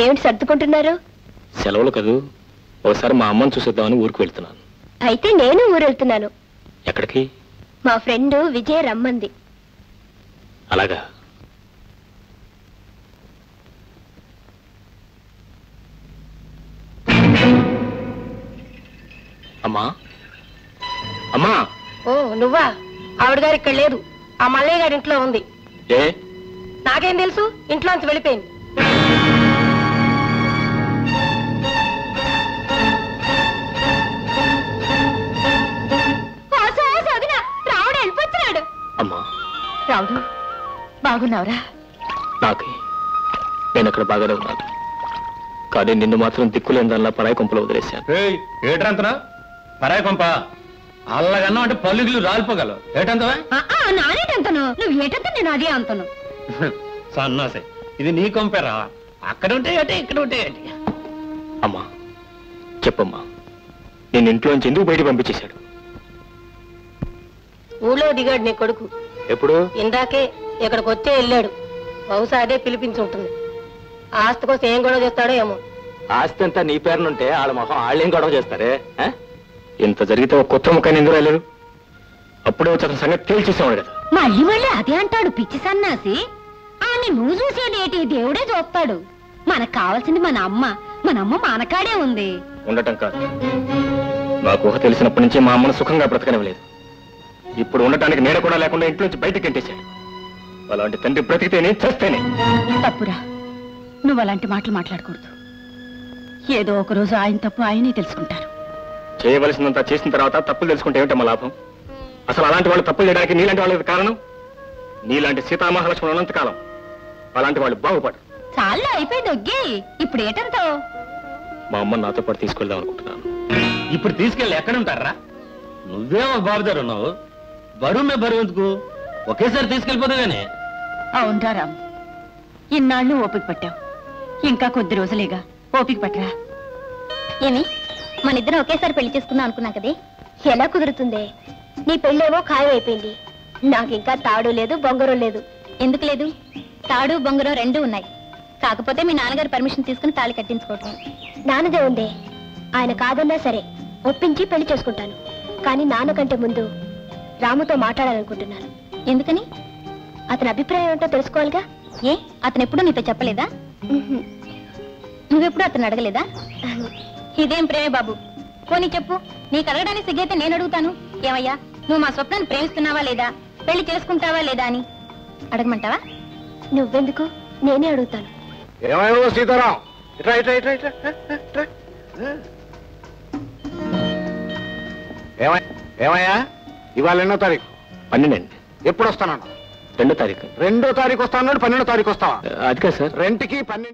ఏమిటి సర్దుకుంటున్నారు? సెలవులు కదూ, ఒకసారి మా అమ్మని చూసేద్దామని ఊరికి వెళ్తున్నాను. అయితే నేను ఊరు వెళ్తున్నాను. ఎక్కడికి? మా ఫ్రెండ్ విజయ రమ్మంది. అలాగా? అమ్మా అమ్మా. ఓ నువ్వా? ఆవిడ గారు ఇక్కడ లేదు, ఆ మల్లయ్య గారి ఇంట్లో ఉంది. ఏ? నాకేం తెలుసు, ఇంట్లోంచి వెళ్ళిపోయింది. రావుడు వెళ్ళిపోతున్నాడు. అమ్మా రావుడు, బాగున్నావురా? నాకే, నేను అక్కడ బాగానే ఉన్నాను, కానీ నిన్ను మాత్రం దిక్కులేని దానిలా పరాయి కొంపలో వదిలేశాను. ఏటంతనా? పరాయి కొంప అల్లగన్నా అంటే పల్లుగులు రాలిపోగలవు. ఏటంతవా? నానేటంతను, నువ్వు ఏటంత నేను అదే అంతను. సన్నాసే, ఇది నీ కొంపేరా. అక్కడ ఉంటే అంటే ఇక్కడ ఉంటే ఏంటి? అమ్మా చెప్పమ్మా, నేను ఇంట్లోంచి ఎందుకు బయట పంపించేశాడు? ఊళ్ళో దిగాడు నీ కొడుకు. ఎప్పుడు? ఇందాకే ఇక్కడికి వచ్చే వెళ్ళాడు. బహుశా అదే పిలిపించి ఉంటుంది. ఆస్తి కోసం ఏం గొడవ చేస్తాడో ఏమో. ఆస్తి అంతా నీ పేరునుంటే వాళ్ళ మొహం వాళ్ళేం గొడవ చేస్తారే? ఇంత జరిగితే ఒక కొత్త ముఖాన్ని ఎందుకు రాలేదు? అప్పుడే వచ్చి అతని సంగతి తేల్చేసేవాడు కదా. మళ్ళీ మళ్ళీ అదే అంటాడు పిచ్చి సన్నాసి. ఆని నువ్వు చూసేదేటి, దేవుడే చూస్తాడు. మనకు కావాల్సింది మన అమ్మ. మన అమ్మ మనకాడే ఉంది. ఉండటం కాదు, నాకు ఊహ తెలిసినప్పటి నుంచి మా అమ్మను సుఖంగా బ్రతకనివ్వలేదు. ఇప్పుడు ఉండటానికి నేడ కూడా లేకుండా ఇంట్లోంచి బయటకు గెంటేశాడు. అలాంటి తండ్రి బ్రతికితేనే చేస్తేనే. తప్పురా, నువ్వు అలాంటి మాటలు మాట్లాడకూడదు. ఏదో ఒక రోజు ఆయన తప్పు ఆయనే తెలుసుకుంటారు. చేయవలసినంత చేసిన తర్వాత తప్పులు తెలుసుకుంటే ఏమిటమ్మా లాభం? అసలు అలాంటి వాళ్ళు తప్పులు చేయడానికి నీలాంటి వాళ్ళకి కారణం. నీలాంటి సీతామహాలక్ష్మణులు ఉన్నంతకాలం అలాంటి వాళ్ళు బాగుపడరు. చాలా అయిపోయింది ఒగ్గి, ఇప్పుడు ఏటంతో? మా అమ్మ నాతో పాటు తీసుకెళ్దాం అనుకుంటున్నాను. ఇప్పుడు తీసుకెళ్ళి ఎక్కడుంటారా? నువ్వేమో బాబుదారు ఉన్నావు, బరువు మే బరువు ఎందుకు? ఒకేసారి తీసుకెళ్ళిపోతాగానే. అవునరా రామ్, ఇన్నాళ్ళు ఓపిక పట్టావు, ఇంకా కొద్ది రోజులేగా, ఓపిక పట్టరా. ఏమి మన ఇద్దరం ఒకేసారి పెళ్లి చేసుకుందాం అనుకున్నాం కదే, ఎలా కుదురుతుందే? నీ పెళ్ళేమో ఖాయం అయిపోయింది, నాకింకా తాడు లేదు బొంగరం లేదు. ఎందుకు లేదు? తాడు బొంగరం రెండూ ఉన్నాయి. కాకపోతే మీ నాన్నగారు పర్మిషన్ తీసుకుని తాళి కట్టించుకోవటం. నాన్నదే ఉందే, ఆయన కాదన్నా సరే ఒప్పించి పెళ్లి చేసుకుంటాను. కానీ నాన్నకంటే ముందు రాముతో మాట్లాడాలనుకుంటున్నాను. ఎందుకని? అతని అభిప్రాయం ఏంటో తెలుసుకోవాలిగా. ఏ, అతను ఎప్పుడూ నీతో చెప్పలేదా? నువ్వెప్పుడు అతను అడగలేదా? ఇదేం ప్రేమే బాబు, పోనీ చెప్పు. నీకు అడగడానికి సిగ్గైతే నేను అడుగుతాను. ఏమయ్యా, నువ్వు మా స్వప్నాన్ని ప్రేమిస్తున్నావా లేదా, పెళ్లి చేసుకుంటావా లేదా అని అడగమంటావా? నువ్వెందుకు, నేనే అడుగుతాను. ఏమైనా సీతారాం, ఏమయ్యా, ఇవాళ ఎన్నో తారీఖు? 12. ఎప్పుడు వస్తానన్నా? 2వ తారీఖు. 2వ తారీఖు వస్తాను, 12వ తారీఖు వస్తావా? అది కాదు సార్, రెంట్కి 12.